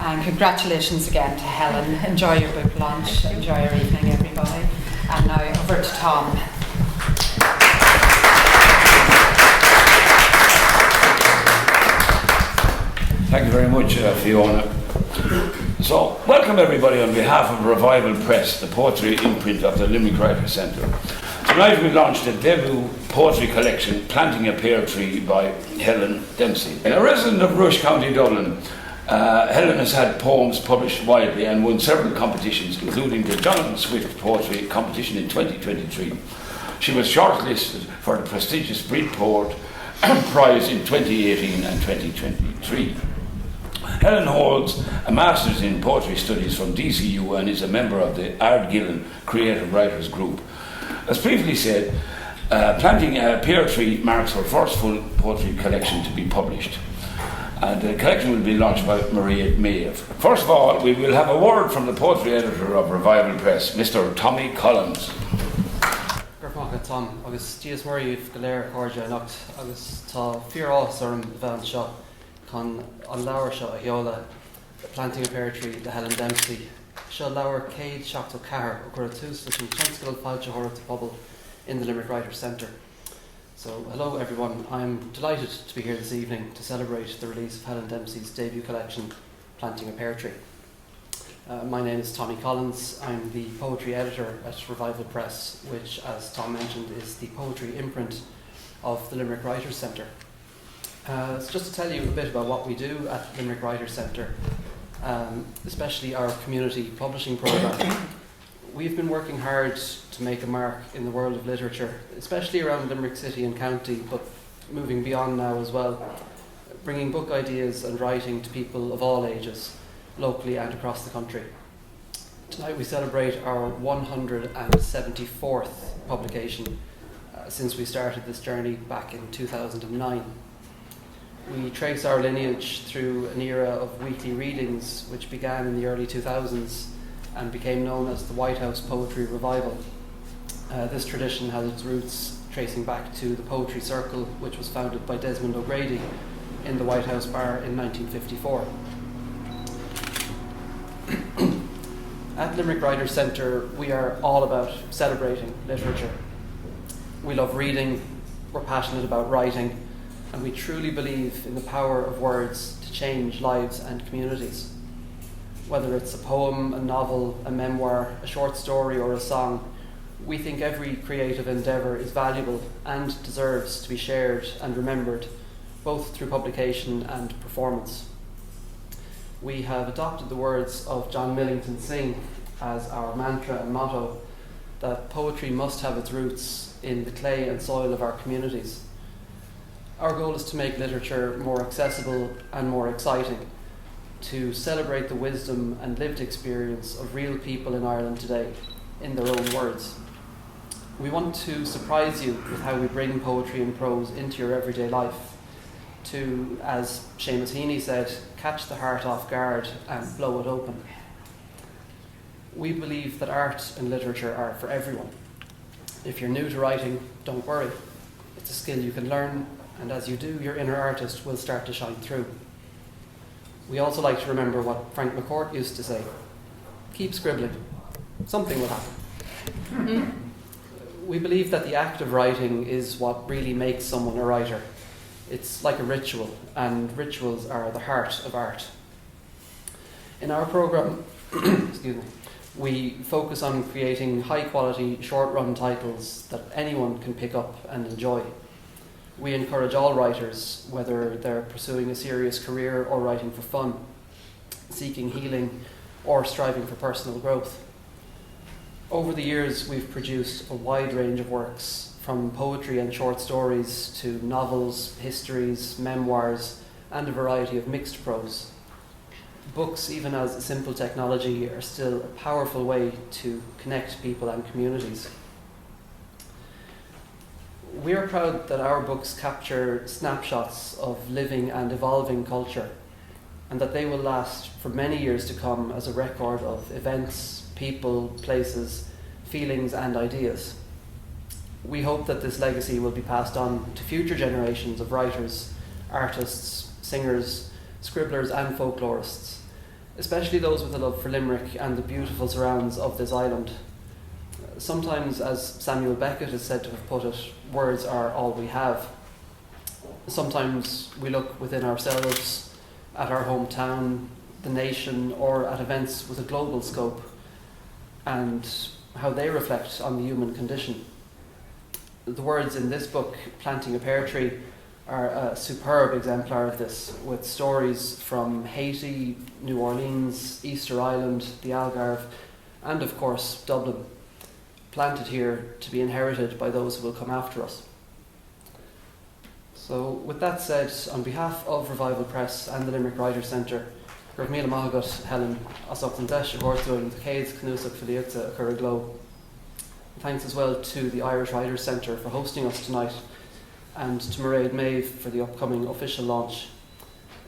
And congratulations again to Helen. Enjoy your book launch. Enjoy your evening, everybody. And now over to Tom. Thank you very much, Fiona. So, welcome everybody on behalf of Revival Press, the poetry imprint of the Limerick Writers Centre. Tonight we launched a debut poetry collection, Planting a Pear Tree by Helen Dempsey. A resident of Rush, County Dublin, Helen has had poems published widely and won several competitions, including the Jonathan Swift Poetry Competition in 2023. She was shortlisted for the prestigious Brit Poet Prize in 2018 and 2023. Helen holds a Master's in Poetry Studies from DCU and is a member of the Ardgillan Creative Writers Group. As previously said, Planting a Pear Tree marks her first full poetry collection to be published. And the collection will be launched by Maighread Medbh. First of all, we will have a word from the poetry editor of Revival Press, Mr. Tommy Collins. Gurfach Tom, agus Díaz Murray go léir cóide anocht agus tá fíorás orm bhean seo chun an leabhar seo a heola Planting a Pear Tree de Helen Dempsey. Seo leabhar céad seachtó cahar ó gur tús leis an tionscail fáilte thóireachta pobal in the Limerick Writers Centre. So, hello everyone. I'm delighted to be here this evening to celebrate the release of Helen Dempsey's debut collection, Planting a Pear Tree. My name is Tommy Collins. I'm the poetry editor at Revival Press, which, as Tom mentioned, is the poetry imprint of the Limerick Writers Centre. So just to tell you a bit about what we do at Limerick Writers Centre, especially our community publishing programme. We've been working hard to make a mark in the world of literature, especially around Limerick City and County, but moving beyond now as well, bringing book ideas and writing to people of all ages, locally and across the country. Tonight we celebrate our 174th publication since we started this journey back in 2009. We trace our lineage through an era of weekly readings which began in the early 2000s and became known as the White House Poetry Revival. This tradition has its roots tracing back to the Poetry Circle, which was founded by Desmond O'Grady in the White House Bar in 1954. At Limerick Writers Centre, we are all about celebrating literature. We love reading, we're passionate about writing, and we truly believe in the power of words to change lives and communities. Whether it's a poem, a novel, a memoir, a short story or a song, we think every creative endeavour is valuable and deserves to be shared and remembered, both through publication and performance. We have adopted the words of John Millington Synge as our mantra and motto, that poetry must have its roots in the clay and soil of our communities. Our goal is to make literature more accessible and more exciting, to celebrate the wisdom and lived experience of real people in Ireland today, in their own words. We want to surprise you with how we bring poetry and prose into your everyday life, to, as Seamus Heaney said, catch the heart off guard and blow it open. We believe that art and literature are for everyone. If you're new to writing, don't worry. It's a skill you can learn, and as you do, your inner artist will start to shine through. We also like to remember what Frank McCourt used to say: keep scribbling, something will happen. We believe that the act of writing is what really makes someone a writer. It's like a ritual, and rituals are the heart of art. In our programme, excuse me, we focus on creating high-quality, short-run titles that anyone can pick up and enjoy. We encourage all writers, whether they're pursuing a serious career or writing for fun, seeking healing or striving for personal growth. Over the years, we've produced a wide range of works, from poetry and short stories to novels, histories, memoirs, and a variety of mixed prose. Books, even as a simple technology, are still a powerful way to connect people and communities. We are proud that our books capture snapshots of living and evolving culture, and that they will last for many years to come as a record of events, people, places, feelings and ideas. We hope that this legacy will be passed on to future generations of writers, artists, singers, scribblers and folklorists, especially those with a love for Limerick and the beautiful surrounds of this island. Sometimes, as Samuel Beckett is said to have put it, words are all we have. Sometimes we look within ourselves, at our hometown, the nation, or at events with a global scope, and how they reflect on the human condition. The words in this book, Planting a Pear Tree, are a superb exemplar of this, with stories from Haiti, New Orleans, Easter Island, the Algarve, and of course Dublin, planted here to be inherited by those who will come after us. So with that said, on behalf of Revival Press and the Limerick Writers Centre, Gurb Míle Maith Helen Asach an Deis Agortún the Cades Cnúsach Filiacta Curraglo. Thanks as well to the Irish Writers Centre for hosting us tonight, and to Maighread Medbh for the upcoming official launch.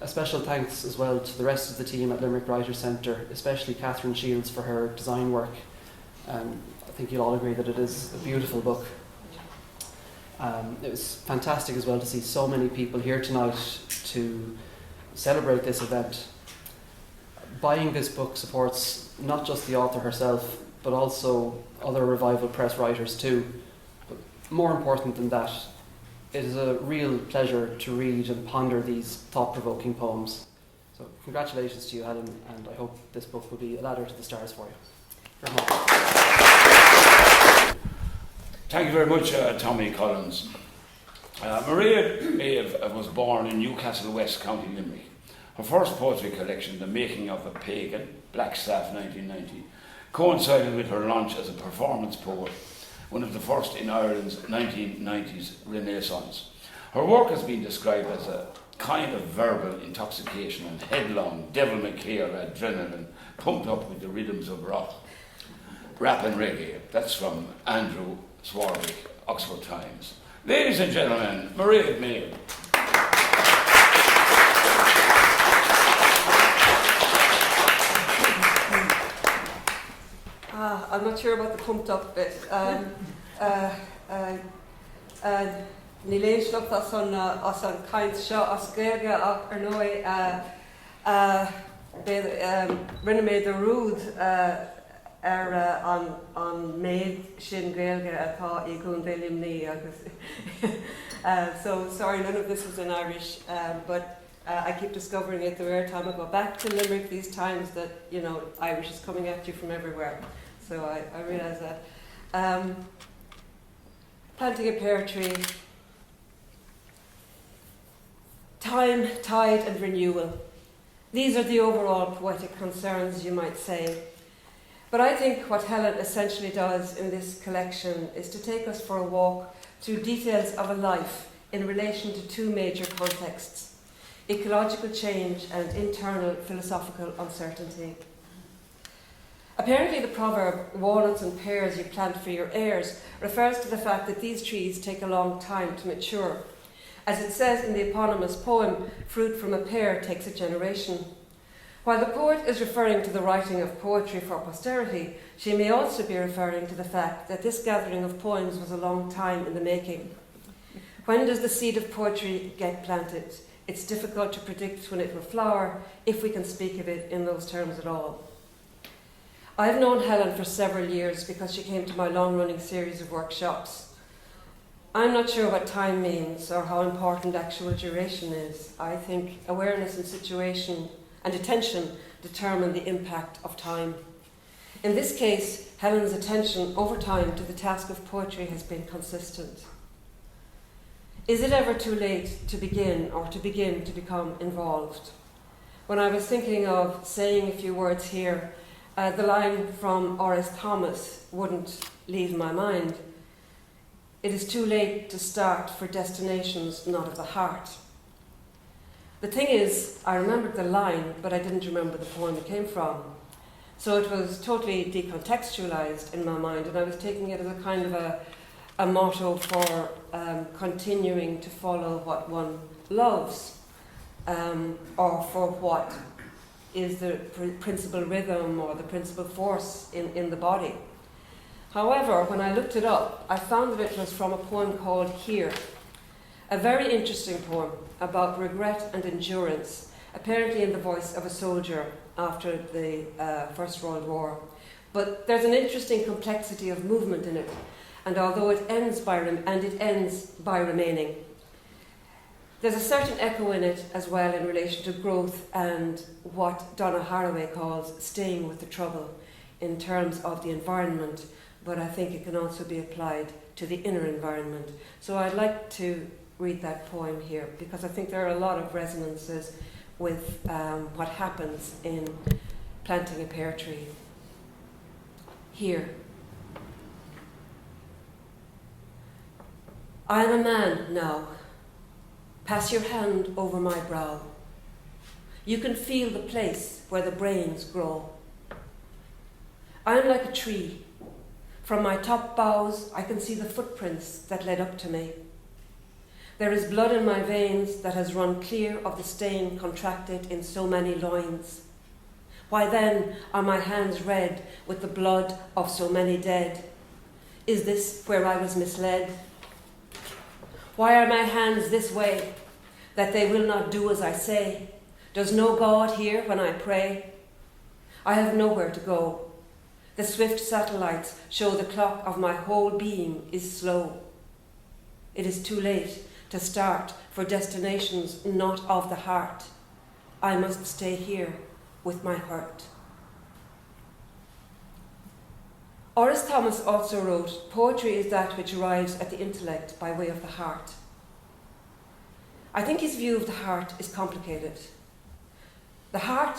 A special thanks as well to the rest of the team at Limerick Writers Centre, especially Catherine Shields for her design work. I think you'll all agree that it is a beautiful book. It was fantastic as well to see so many people here tonight to celebrate this event. Buying this book supports not just the author herself, but also other Revival Press writers too. But more important than that, it is a real pleasure to read and ponder these thought-provoking poems. So congratulations to you, Helen, and I hope this book will be a ladder to the stars for you. Thank you very much, Tommy Collins. Maighread Medbh was born in Newcastle West, County Limerick. Her first poetry collection, The Making of a Pagan, Blackstaff 1990, coincided with her launch as a performance poet, one of the first in Ireland's 1990s Renaissance. Her work has been described as a kind of verbal intoxication and headlong, devil-may-care adrenaline pumped up with the rhythms of rock, rap and reggae. That's from Andrew Swarbrick, Oxford Times. Ladies and gentlemen, Maighread Medbh. I'm not sure about the pumped up bit. Ní léon slucht as an caint seo as Gaeilge ach ar nói rinne méid a rúd an méid sin Gaeilge atá I gún bé limní agus. So sorry, none of this was in Irish, but I keep discovering it the rare time I go back to Limerick these times that, you know, Irish is coming at you from everywhere. So I realise that. Planting a pear tree. Time, tide and renewal. These are the overall poetic concerns, you might say. But I think what Helen essentially does in this collection is to take us for a walk through details of a life in relation to two major contexts: ecological change and internal philosophical uncertainty. Apparently the proverb, walnuts and pears you plant for your heirs, refers to the fact that these trees take a long time to mature. As it says in the eponymous poem, fruit from a pear takes a generation. While the poet is referring to the writing of poetry for posterity, she may also be referring to the fact that this gathering of poems was a long time in the making. When does the seed of poetry get planted? It's difficult to predict when it will flower, if we can speak of it in those terms at all. I've known Helen for several years because she came to my long-running series of workshops. I'm not sure what time means or how important actual duration is. I think awareness and situation and attention determine the impact of time. In this case, Helen's attention over time to the task of poetry has been consistent. Is it ever too late to begin or to begin to become involved? When I was thinking of saying a few words here, the line from R.S. Thomas wouldn't leave my mind. It is too late to start for destinations not of the heart. The thing is, I remembered the line, but I didn't remember the poem it came from. So it was totally decontextualized in my mind, and I was taking it as a kind of a motto for continuing to follow what one loves, or for what is the principal rhythm or the principal force in the body. However, when I looked it up, I found that it was from a poem called Here, a very interesting poem about regret and endurance, apparently in the voice of a soldier after the First World War. But there's an interesting complexity of movement in it, and although it ends by remaining, there's a certain echo in it as well in relation to growth and what Donna Haraway calls staying with the trouble in terms of the environment, but I think it can also be applied to the inner environment. So I'd like to read that poem here because I think there are a lot of resonances with what happens in planting a pear tree. Here. I am a man now. Pass your hand over my brow. You can feel the place where the brains grow. I am like a tree. From my top boughs, I can see the footprints that led up to me. There is blood in my veins that has run clear of the stain contracted in so many loins. Why then are my hands red with the blood of so many dead? Is this where I was misled? Why are my hands this way, that they will not do as I say? Does no God hear when I pray? I have nowhere to go. The swift satellites show the clock of my whole being is slow. It is too late to start for destinations not of the heart. I must stay here with my hurt. Horace Thomas also wrote, poetry is that which arrives at the intellect by way of the heart. I think his view of the heart is complicated. The heart,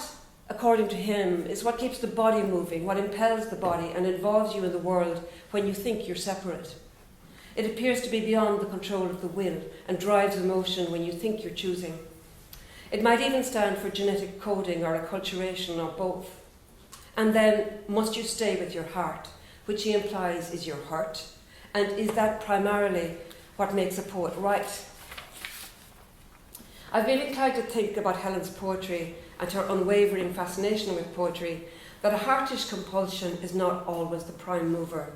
according to him, is what keeps the body moving, what impels the body and involves you in the world when you think you're separate. It appears to be beyond the control of the will and drives emotion when you think you're choosing. It might even stand for genetic coding or acculturation or both. And then, must you stay with your heart, which he implies is your hurt? And is that primarily what makes a poet write? I've been inclined to think about Helen's poetry and her unwavering fascination with poetry, that a heartish compulsion is not always the prime mover.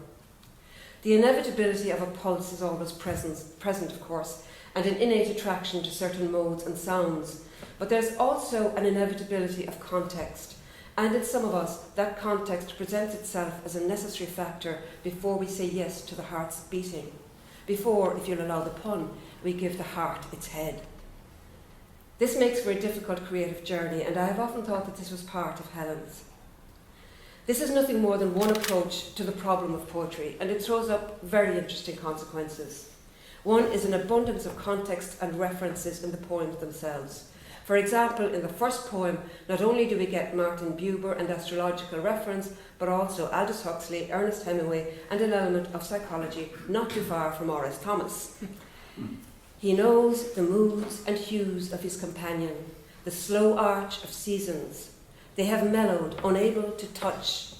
The inevitability of a pulse is always present, of course, and an innate attraction to certain modes and sounds. But there's also an inevitability of context, and in some of us, that context presents itself as a necessary factor before we say yes to the heart's beating. Before, if you'll allow the pun, we give the heart its head. This makes for a difficult creative journey, and I have often thought that this was part of Helen's. This is nothing more than one approach to the problem of poetry, and it throws up very interesting consequences. One is an abundance of context and references in the poems themselves. For example, in the first poem, not only do we get Martin Buber and astrological reference, but also Aldous Huxley, Ernest Hemingway, and an element of psychology not too far from Horace Thomas. He knows the moods and hues of his companion, the slow arch of seasons. They have mellowed, unable to touch.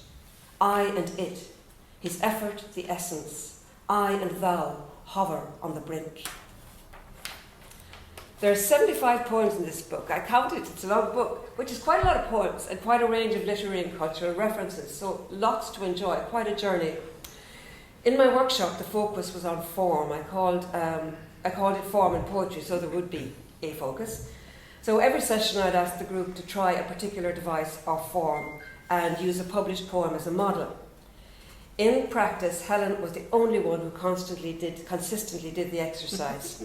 I and it, his effort the essence. I and thou hover on the brink. There are 75 poems in this book. I counted, it's a long book, which is quite a lot of poems and quite a range of literary and cultural references, so lots to enjoy, quite a journey. In my workshop, the focus was on form. I called it form in poetry, so there would be a focus. So every session I'd ask the group to try a particular device or form and use a published poem as a model. In practice, Helen was the only one who consistently did the exercise.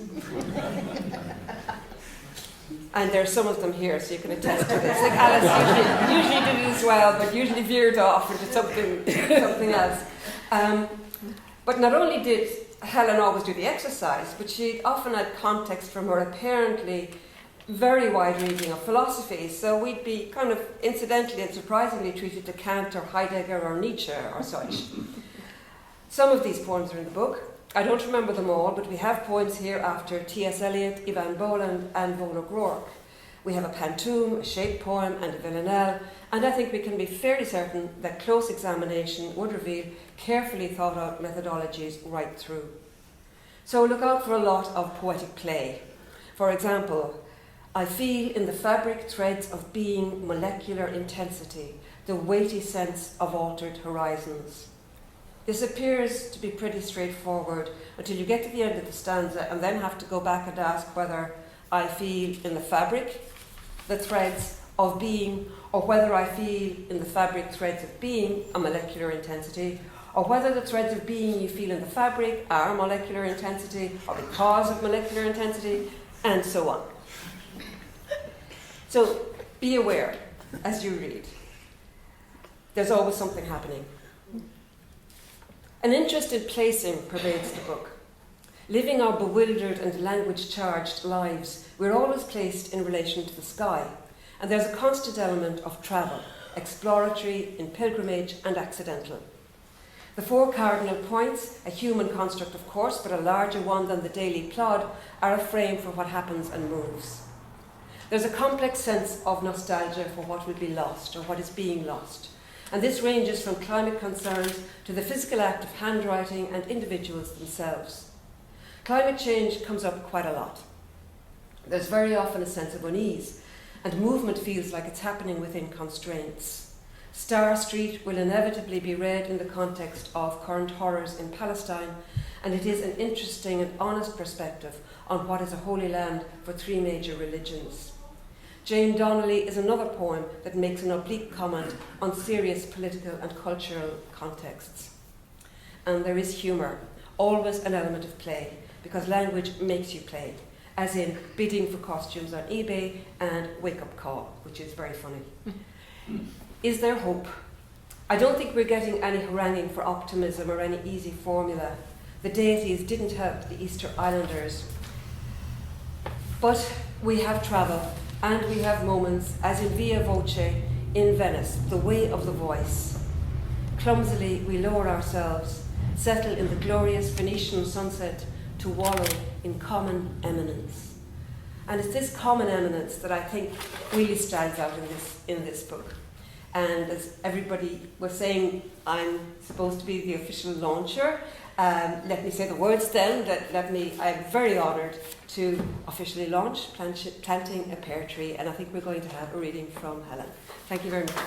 And there are some of them here, so you can attest to this. Like Alice usually did it as well, but usually veered off into something else. But not only did Helen always do the exercise, but she often had context from her apparently very wide reading of philosophy. So we'd be kind of incidentally and surprisingly treated to Kant or Heidegger or Nietzsche or such. Some of these poems are in the book. I don't remember them all, but we have poems here after T.S. Eliot, Ivan Boland, and Von O'Rourke. We have a pantoum, a shape poem, and a villanelle, and I think we can be fairly certain that close examination would reveal carefully thought out methodologies right through. So look out for a lot of poetic play. For example, I feel in the fabric threads of being molecular intensity, the weighty sense of altered horizons. This appears to be pretty straightforward until you get to the end of the stanza and then have to go back and ask whether I feel in the fabric the threads of being, or whether I feel in the fabric threads of being a molecular intensity, or whether the threads of being you feel in the fabric are molecular intensity, or because of molecular intensity, and so on. So be aware as you read. There's always something happening. An interest in placing pervades the book. Living our bewildered and language-charged lives, we're always placed in relation to the sky, and there's a constant element of travel, exploratory, in pilgrimage, and accidental. The 4 cardinal points, a human construct of course, but a larger one than the daily plod, are a frame for what happens and moves. There's a complex sense of nostalgia for what will be lost, or what is being lost. And this ranges from climate concerns to the physical act of handwriting and individuals themselves. Climate change comes up quite a lot. There's very often a sense of unease, and movement feels like it's happening within constraints. Star Street will inevitably be read in the context of current horrors in Palestine, and it is an interesting and honest perspective on what is a holy land for 3 major religions. Jane Donnelly is another poem that makes an oblique comment on serious political and cultural contexts. And there is humour, always an element of play, because language makes you play, as in bidding for costumes on eBay and Wake Up Call, which is very funny. Is there hope? I don't think we're getting any haranguing for optimism or any easy formula. The deities didn't help the Easter Islanders. But we have travel, and we have moments, as in Via Voce in Venice, the way of the voice. Clumsily, we lower ourselves, settle in the glorious Venetian sunset to wallow in common eminence. And it's this common eminence that I think really stands out in this book. And as everybody was saying, I'm supposed to be the official launcher. Let me say the words then. I'm very honoured to officially launch Planting a Pear Tree, and I think we're going to have a reading from Helen. Thank you very much.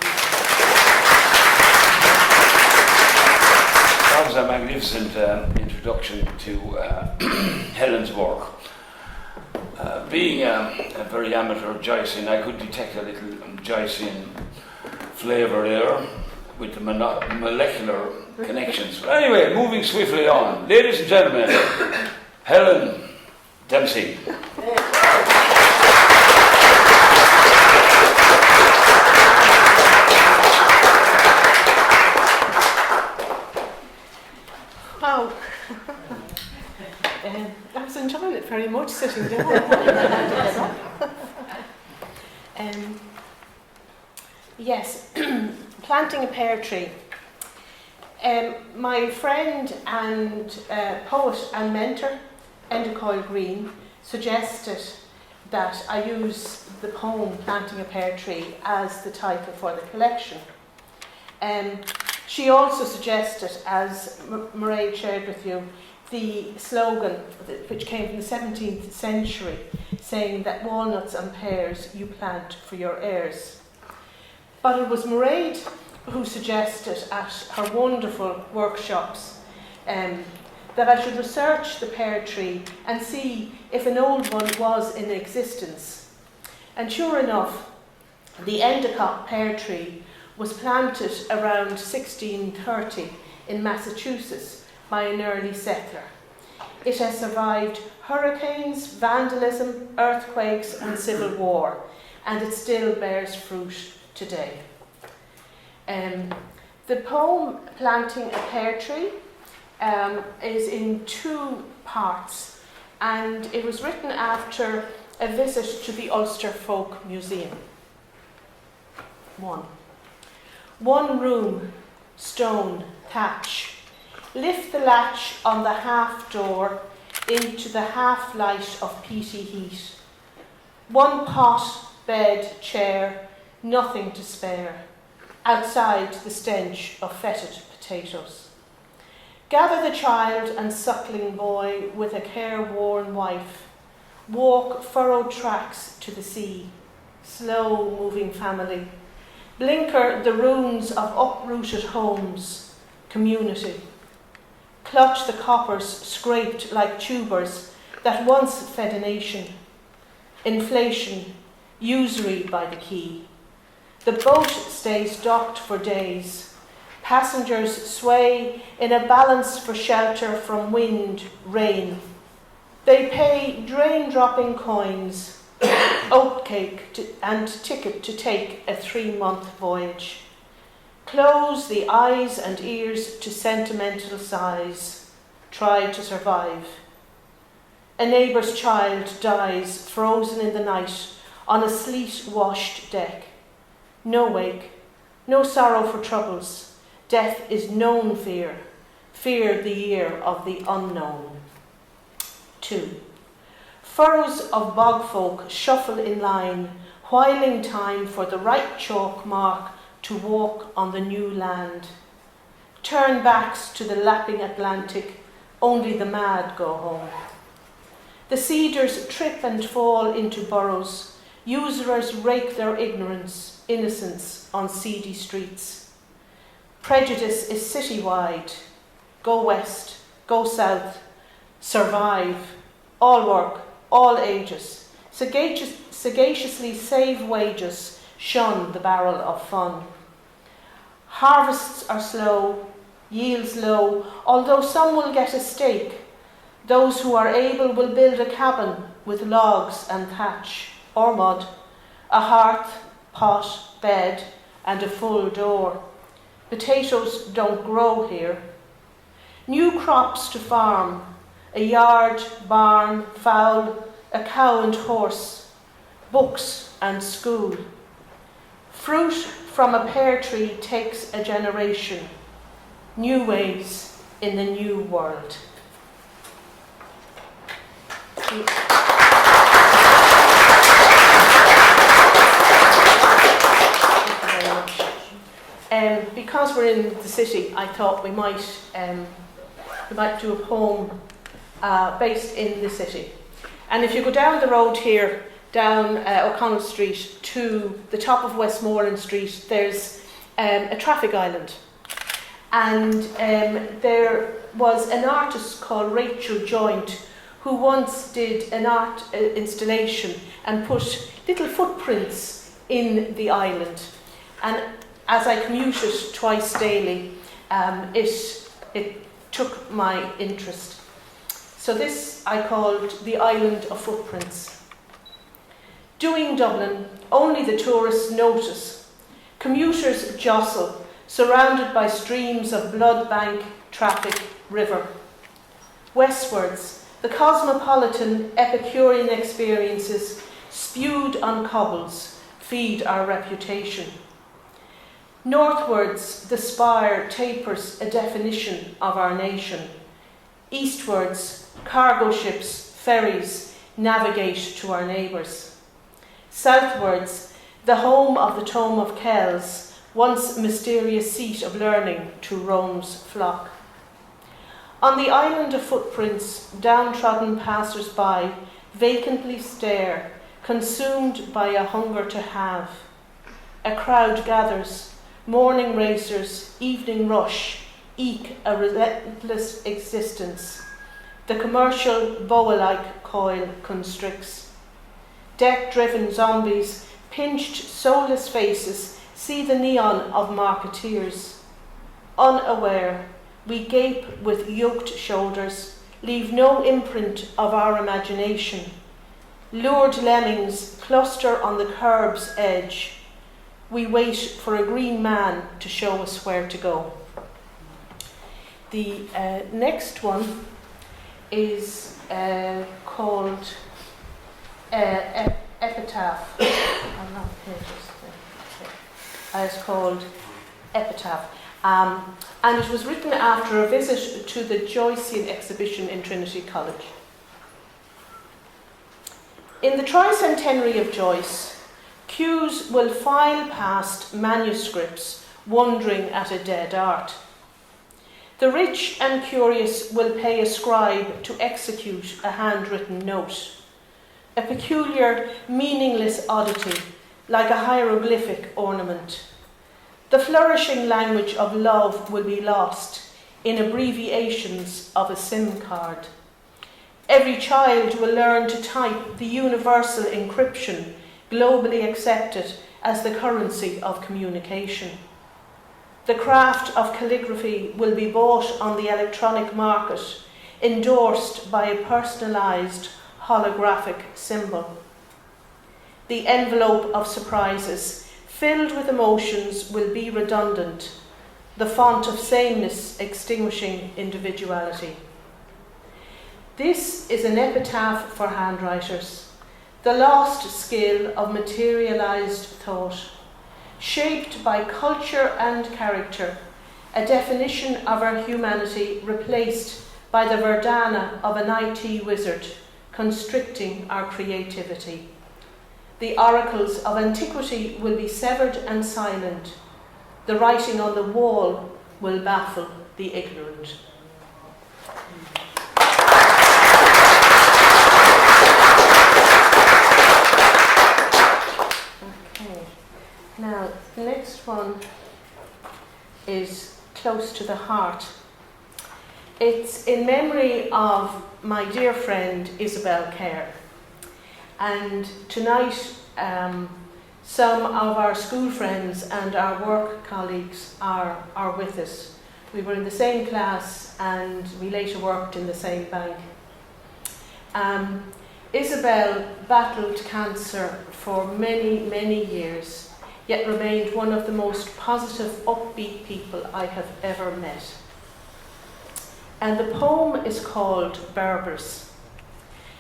That was a magnificent introduction to Helen's work. Being a very amateur joycean, I could detect a little joycean flavour there with the molecular connections. But anyway, moving swiftly on. Ladies and gentlemen, Helen Dempsey. Wow. I was enjoying it very much sitting down. Yes, planting a pear tree. My friend and poet and mentor, Endercoil Green, suggested that I use the poem Planting a Pear Tree as the title for the collection. She also suggested, as Maighread shared with you, the slogan which came from the 17th century, saying that walnuts and pears you plant for your heirs. But it was Maighread who suggested at her wonderful workshops that I should research the pear tree and see if an old one was in existence. And sure enough, the Endicott pear tree was planted around 1630 in Massachusetts by an early settler. It has survived hurricanes, vandalism, earthquakes and civil war, and it still bears fruit today. The poem Planting a Pear Tree is in 2 parts, and it was written after a visit to the Ulster Folk Museum. 1 room, stone, thatch. Lift the latch on the half door into the half light of peaty heat. 1 pot, bed, chair, nothing to spare. Outside the stench of fetid potatoes. Gather the child and suckling boy with a careworn wife. Walk furrowed tracks to the sea. Slow moving family. Blinker the ruins of uprooted homes. Community. Clutch the coppers scraped like tubers that once fed a nation. Inflation. usury by the quay. The boat stays docked for days. Passengers sway in a balance for shelter from wind, rain. They pay drain-dropping coins, oatcake and ticket to take a 3-month voyage. Close the eyes and ears to sentimental sighs. Try to survive. A neighbour's child dies frozen in the night on a sleet-washed deck. No wake, no sorrow for troubles. Death is known fear. Fear the year of the unknown. 2. Furrows of bog folk shuffle in line, whiling time for the right chalk mark to walk on the new land. Turn backs to the lapping Atlantic, only the mad go home. The cedars trip and fall into burrows. Usurers rake their ignorance, innocence on seedy streets. Prejudice is citywide. Go west, go south, survive. All work, all ages. Sagaciously save wages, shun the barrel of fun. Harvests are slow, yields low, although some will get a stake. Those who are able will build a cabin with logs and thatch, or mud, a hearth, pot, bed, and a full door. Potatoes don't grow here. New crops to farm, a yard, barn, fowl, a cow and horse, books and school. Fruit from a pear tree takes a generation. New ways in the new world. Thank you very much. Because we're in the city, I thought we might do a poem based in the city. And if you go down the road here, down O'Connell Street to the top of Westmoreland Street, there's a traffic island. And there was an artist called Rachel Joynt who once did an art installation and put little footprints in the island. And as I commuted twice daily, it took my interest. So this I called The Island of Footprints. Doing Dublin, only the tourists notice. Commuters jostle, surrounded by streams of blood bank, traffic, river. Westwards, the cosmopolitan Epicurean experiences spewed on cobbles feed our reputation. Northwards, the spire tapers a definition of our nation. Eastwards, cargo ships, ferries navigate to our neighbours. Southwards, the home of the Tome of Kells, once mysterious seat of learning to Rome's flock. On the island of footprints, downtrodden passers-by vacantly stare, consumed by a hunger to have. A crowd gathers, morning racers, evening rush, eke a relentless existence. The commercial boa-like coil constricts. Debt-driven zombies, pinched, soulless faces, see the neon of marketeers. Unaware, we gape with yoked shoulders, leave no imprint of our imagination. Lured lemmings cluster on the curb's edge. We wait for a green man to show us where to go. The next one is called Epitaph. It's called Epitaph. And it was written after a visit to the Joycean exhibition in Trinity College. In the tricentenary of Joyce, queues will file past manuscripts wondering at a dead art. The rich and curious will pay a scribe to execute a handwritten note, a peculiar, meaningless oddity, like a hieroglyphic ornament. The flourishing language of love will be lost in abbreviations of a SIM card. Every child will learn to type the universal encryption globally accepted as the currency of communication. The craft of calligraphy will be bought on the electronic market, endorsed by a personalised holographic symbol. The envelope of surprises, filled with emotions, will be redundant, the font of sameness extinguishing individuality. This is an epitaph for handwriters, the lost skill of materialised thought, shaped by culture and character, a definition of our humanity replaced by the verdana of an IT wizard, constricting our creativity. The oracles of antiquity will be severed and silent. The writing on the wall will baffle the ignorant. Okay, now the next one is close to the heart. It's in memory of my dear friend Isabel Kerr. And tonight, some of our school friends and our work colleagues are with us. We were in the same class and we later worked in the same bank. Isabel battled cancer for many, many years, yet remained one of the most positive, upbeat people I have ever met. And the poem is called Berberis.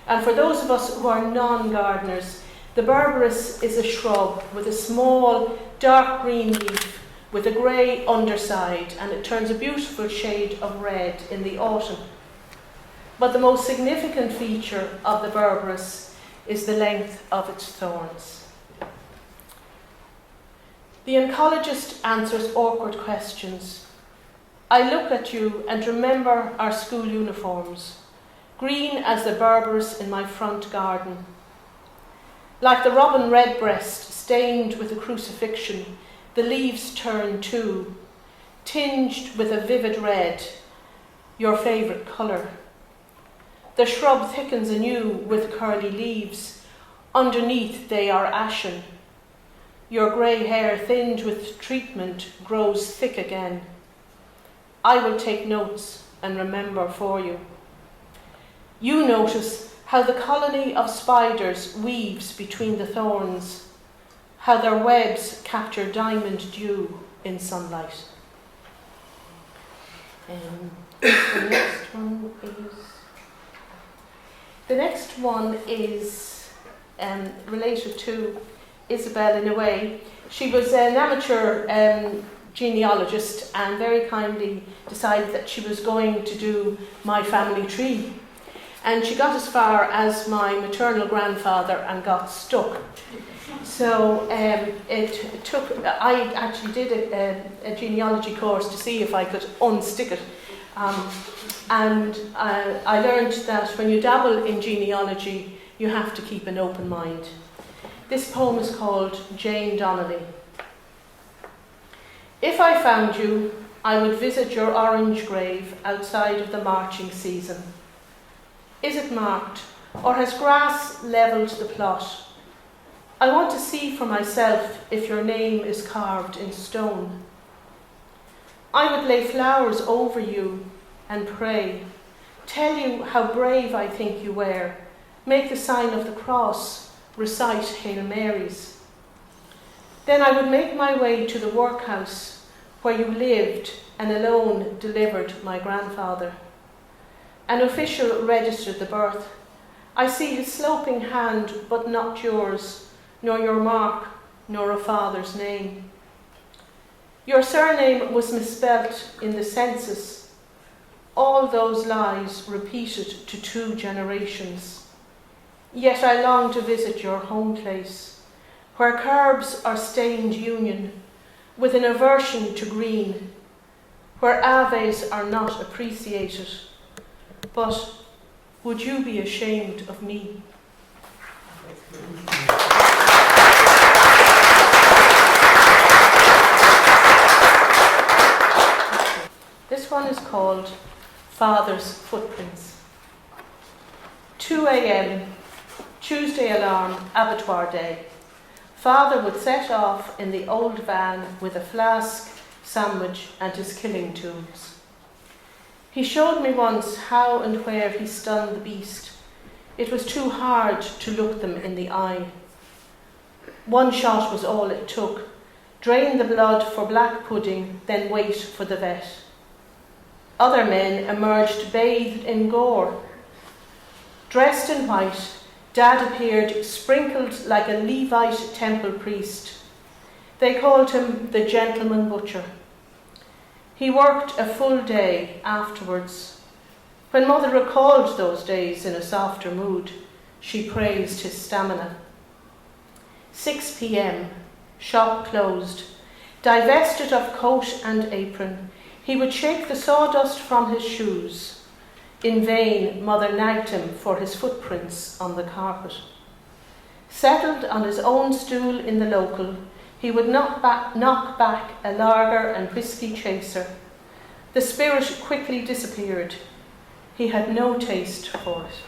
And for those of us who are non-gardeners, the berberis is a shrub with a small dark green leaf with a grey underside, and it turns a beautiful shade of red in the autumn. But the most significant feature of the berberis is the length of its thorns. The oncologist answers awkward questions. I look at you and remember our school uniforms, green as the berberis in my front garden. Like the robin redbreast stained with a crucifixion, the leaves turn too, tinged with a vivid red, your favourite colour. The shrub thickens anew with curly leaves. Underneath they are ashen. Your grey hair, thinned with treatment, grows thick again. I will take notes and remember for you. You notice how the colony of spiders weaves between the thorns, how their webs capture diamond dew in sunlight. The next one is related to Isabel in a way. She was an amateur genealogist and very kindly decided that she was going to do my family tree. And she got as far as my maternal grandfather and got stuck. So I actually did a genealogy course to see if I could unstick it. And I learned that when you dabble in genealogy, you have to keep an open mind. This poem is called Jane Donnelly. If I found you, I would visit your orange grave outside of the marching season. Is it marked, or has grass levelled the plot? I want to see for myself if your name is carved in stone. I would lay flowers over you and pray, tell you how brave I think you were, make the sign of the cross, recite Hail Marys. Then I would make my way to the workhouse where you lived and alone delivered my grandfather. An official registered the birth. I see his sloping hand, but not yours, nor your mark, nor a father's name. Your surname was misspelt in the census. All those lies repeated to 2 generations. Yet I long to visit your home place, where curbs are stained union, with an aversion to green, where aves are not appreciated. But would you be ashamed of me? This one is called Father's Footprints. 2 a.m, Tuesday alarm, abattoir day. Father would set off in the old van with a flask, sandwich and his killing tools. He showed me once how and where he stunned the beast. It was too hard to look them in the eye. One shot was all it took. Drain the blood for black pudding, then wait for the vet. Other men emerged bathed in gore. Dressed in white, Dad appeared sprinkled like a Levite temple priest. They called him the gentleman butcher. He worked a full day afterwards. When Mother recalled those days in a softer mood, she praised his stamina. 6 p.m, shop closed. Divested of coat and apron, he would shake the sawdust from his shoes. In vain, Mother nagged him for his footprints on the carpet. Settled on his own stool in the local, he would knock back a lager and whiskey chaser. The spirit quickly disappeared. He had no taste for it.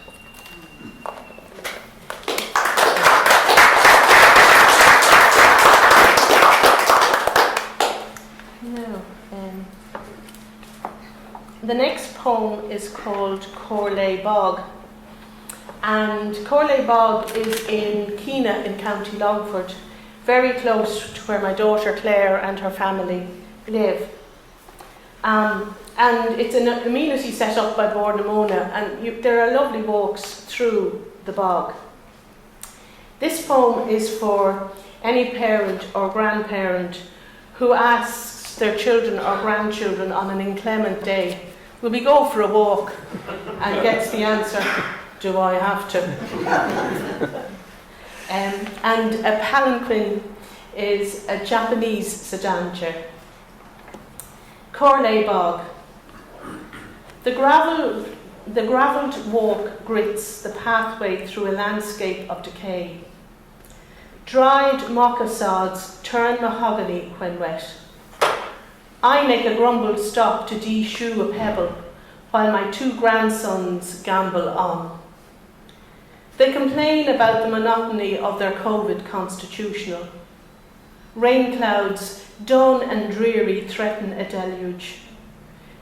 The next poem is called Corley Bog. And Corley Bog is in Keena in County Longford, very close to where my daughter Claire and her family live. And it's an amenity set up by Bord na Móna, and there are lovely walks through the bog. This poem is for any parent or grandparent who asks their children or grandchildren on an inclement day, will we go for a walk? And gets the answer, do I have to? And a palanquin is a Japanese sedan chair. Corley Bog. The gravelled walk grits the pathway through a landscape of decay. Dried mocha sods turn mahogany when wet. I make a grumbled stop to de-shoe a pebble, while my 2 grandsons gamble on. They complain about the monotony of their COVID constitutional. Rain clouds, dun and dreary, threaten a deluge.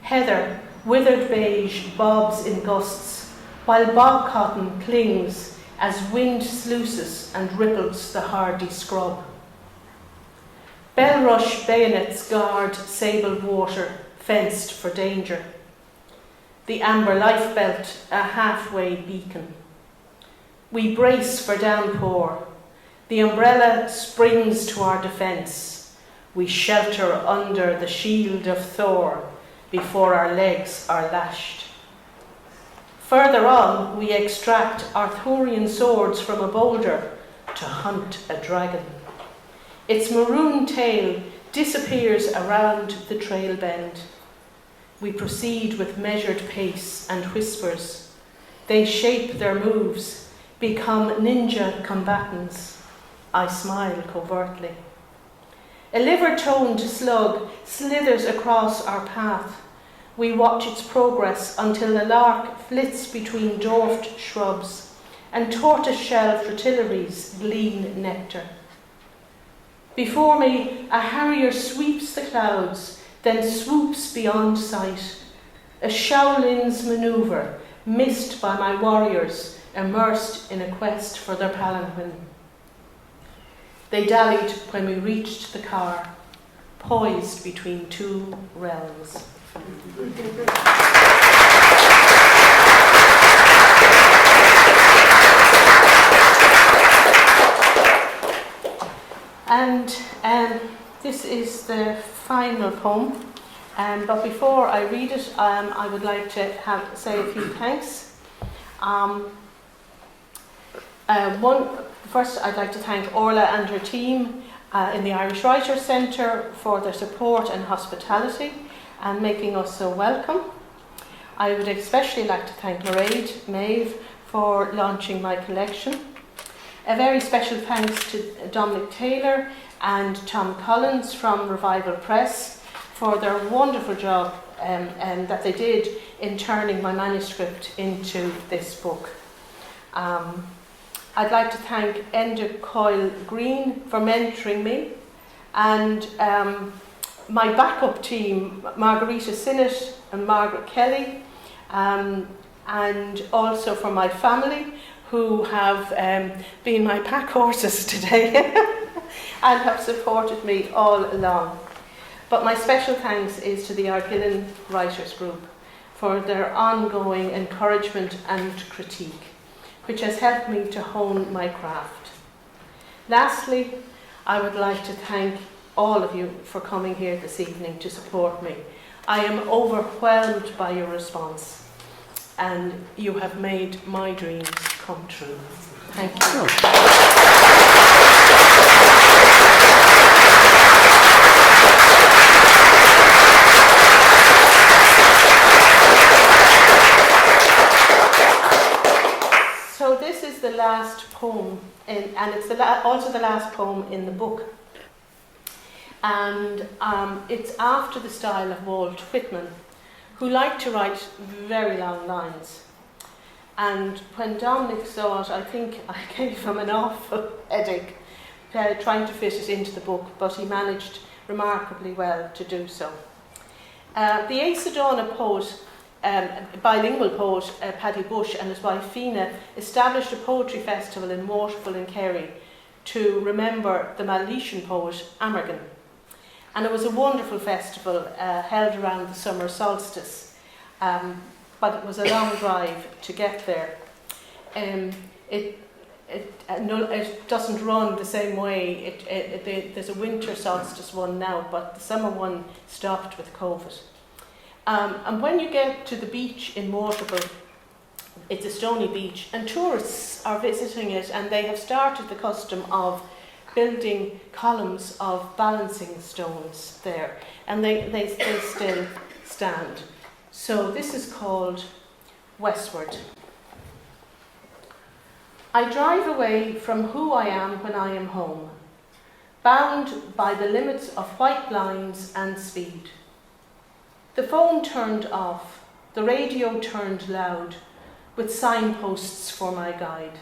Heather, withered beige, bobs in gusts, while bog cotton clings as wind sluices and ripples the hardy scrub. Bellrush bayonets guard sable water, fenced for danger. The amber lifebelt, a halfway beacon. We brace for downpour. The umbrella springs to our defence. We shelter under the shield of Thor before our legs are lashed. Further on, we extract Arthurian swords from a boulder to hunt a dragon. Its maroon tail disappears around the trail bend. We proceed with measured pace and whispers. They shape their moves, become ninja combatants. I smile covertly. A liver-toned slug slithers across our path. We watch its progress until the lark flits between dwarfed shrubs and tortoise-shell fritillaries glean nectar. Before me, a harrier sweeps the clouds, then swoops beyond sight. A Shaolin's manoeuvre, missed by my warriors, immersed in a quest for their palanquin. They dallied when we reached the car, poised between 2 realms. And this is the final poem. But before I read it, I would like to say a few thanks. First, I'd like to thank Orla and her team in the Irish Writers Centre for their support and hospitality and making us so welcome. I would especially like to thank Maighread Medbh for launching my collection. A very special thanks to Dominic Taylor and Tom Collins from Revival Press for their wonderful job that they did in turning my manuscript into this book. I'd like to thank Enda Coyle Green for mentoring me, and my backup team, Margarita Sinnott and Margaret Kelly, and also for my family who have been my pack horses today and have supported me all along. But my special thanks is to the Limerick Writers Group for their ongoing encouragement and critique, which has helped me to hone my craft. Lastly, I would like to thank all of you for coming here this evening to support me. I am overwhelmed by your response, and you have made my dreams come true. Thank you. So this is the last poem, and it's also the last poem in the book. And it's after the style of Walt Whitman, who liked to write very long lines. And when Dominic saw it, I think I gave him an awful headache trying to fit it into the book, but he managed remarkably well to do so. The Ace Sedona poet, bilingual poet Paddy Bush and his wife Fina established a poetry festival in Waterville in Kerry to remember the Malaysian poet Amergin. And it was a wonderful festival held around the summer solstice, but it was a long drive to get there. It doesn't run the same way. There's a winter solstice one now, but the summer one stopped with COVID. And when you get to the beach in Waterville, it's a stony beach, and tourists are visiting it, and they have started the custom of building columns of balancing stones there, and they still stand. So this is called Westward. I drive away from who I am when I am home, bound by the limits of white blinds and speed. The phone turned off, the radio turned loud, with signposts for my guide.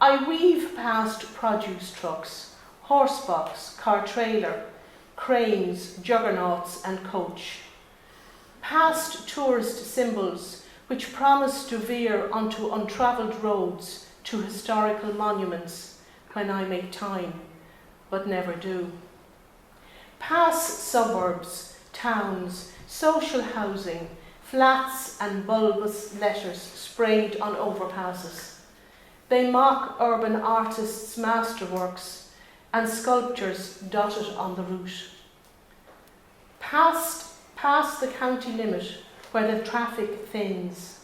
I weave past produce trucks, horsebox, car trailer, cranes, juggernauts and coach. Past tourist symbols which promise to veer onto untravelled roads to historical monuments when I make time, but never do. Past suburbs, towns, social housing, flats and bulbous letters sprayed on overpasses. They mock urban artists' masterworks and sculptures dotted on the route. Past the county limit where the traffic thins.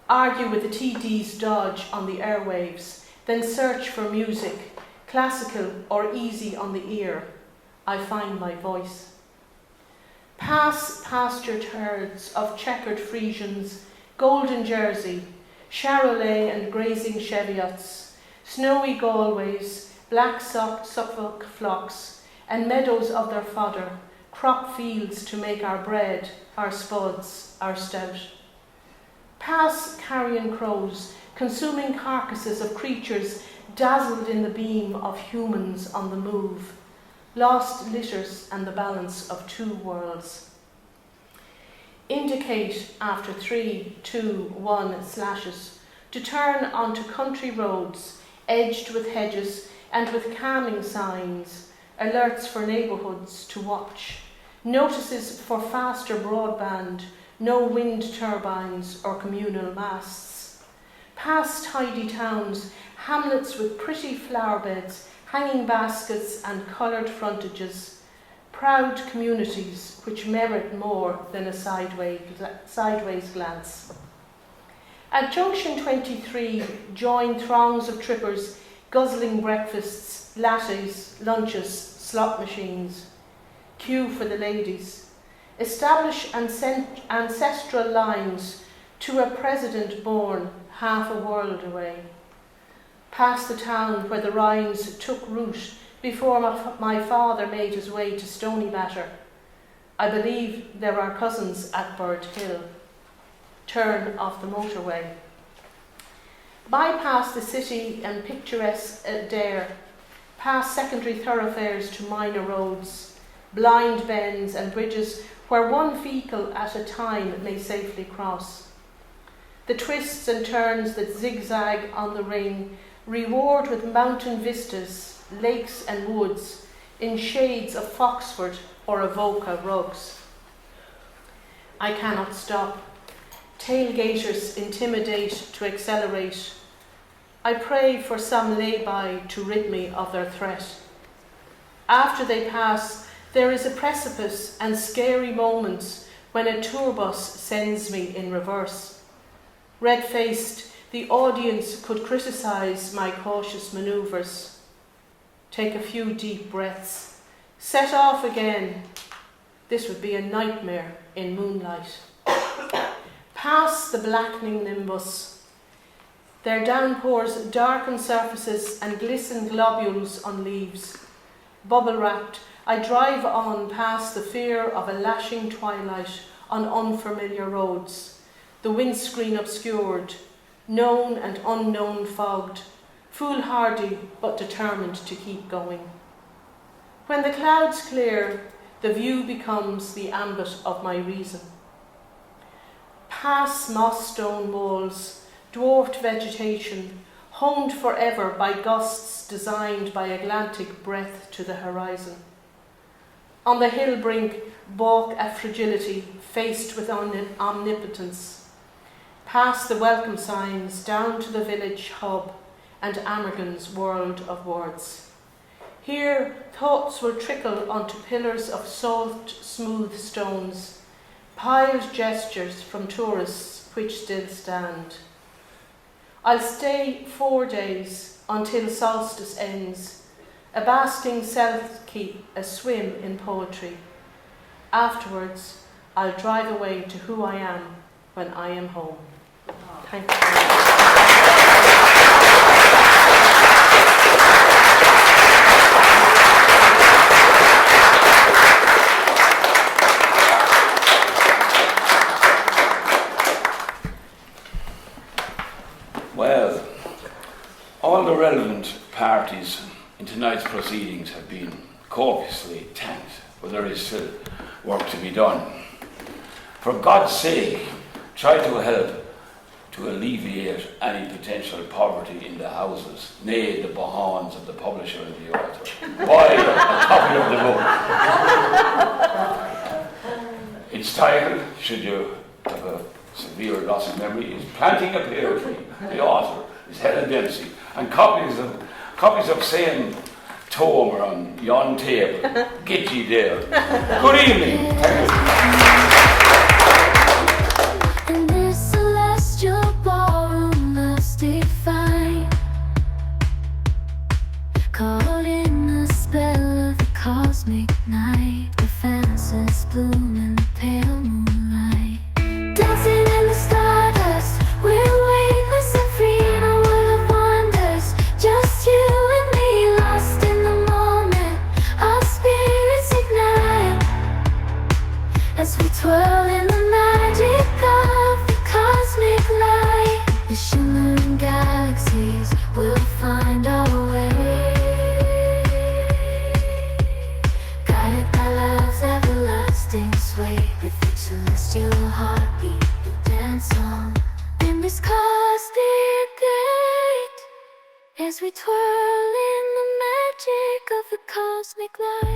Argue with the TD's dodge on the airwaves, then search for music, classical or easy on the ear. I find my voice. Pass pastured herds of checkered Frisians, golden Jersey, Charolais and grazing Cheviots, snowy Galways, black Suffolk flocks, and meadows of their fodder, crop fields to make our bread, our spuds, our stout. Pass carrion crows, consuming carcasses of creatures dazzled in the beam of humans on the move, lost litters and the balance of two worlds. Indicate after 3, 2, 1 slashes to turn onto country roads edged with hedges and with calming signs, alerts for neighbourhoods to watch, notices for faster broadband, no wind turbines or communal masts. Past tidy towns, hamlets with pretty flower beds, hanging baskets and coloured frontages, proud communities which merit more than a sideways glance. At junction 23, join throngs of trippers guzzling breakfasts, lattes, lunches, slot machines. Queue for the ladies. Establish ancestral lines to a president born half a world away. Past the town where the Rhines took root before my father made his way to Stoneybatter. I believe there are cousins at Bird Hill. Turn off the motorway. bypass the city and picturesque Dare, past secondary thoroughfares to minor roads, blind bends and bridges where one vehicle at a time may safely cross. The twists and turns that zigzag on the ring reward with mountain vistas, lakes and woods in shades of Foxford or Avoca rugs. I cannot stop. Tailgaters intimidate to accelerate. I pray for some lay-by to rid me of their threat. After they pass, there is a precipice and scary moments when a tour bus sends me in reverse. Red-faced, the audience could criticise my cautious manoeuvres. Take a few deep breaths. Set off again. This would be a nightmare in moonlight. Past the blackening nimbus. Their downpours darken surfaces and glisten globules on leaves. Bubble-wrapped, I drive on past the fear of a lashing twilight on unfamiliar roads, the windscreen obscured, known and unknown fogged, foolhardy but determined to keep going. When the clouds clear, the view becomes the ambit of my reason. Past moss stone walls, dwarfed vegetation, honed forever by gusts designed by Atlantic breath to the horizon. On the hill brink, balk at fragility, faced with omnipotence. Past the welcome signs, down to the village hub and Amergan's world of words. Here, thoughts will trickle onto pillars of salt, smooth stones, piled gestures from tourists which still stand. I'll stay 4 days until solstice ends, a basking self-keep, a swim in poetry. Afterwards, I'll drive away to who I am when I am home. Thank you. Well, all the relevant parties in tonight's proceedings have been copiously thanked, but there is still work to be done. For God's sake, try to help to alleviate any potential poverty in the houses, nay, the behovens of the publisher and the author. Buy a copy of the book. Its title, should you have a severe loss of memory, is Planting a Pear Tree. The author is Helen Dempsey, and copies of same tome are on yon table. Get ye there. Good evening. Thank you. In this celestial ballroom, love's defined, caught in the spell of the cosmic night. The fences bloom in the pale moonlight, dancing in the stardust. We're weightless and free in a world of wonders. Just you and me, lost in the moment. Our spirits ignite as we twirl in the magic of the cosmic light. The shimmering galaxies will find our way, guided by love's everlasting sway. With each celestial heartbeat, we dance on in this cosmic gate as we twirl in the magic of the cosmic light.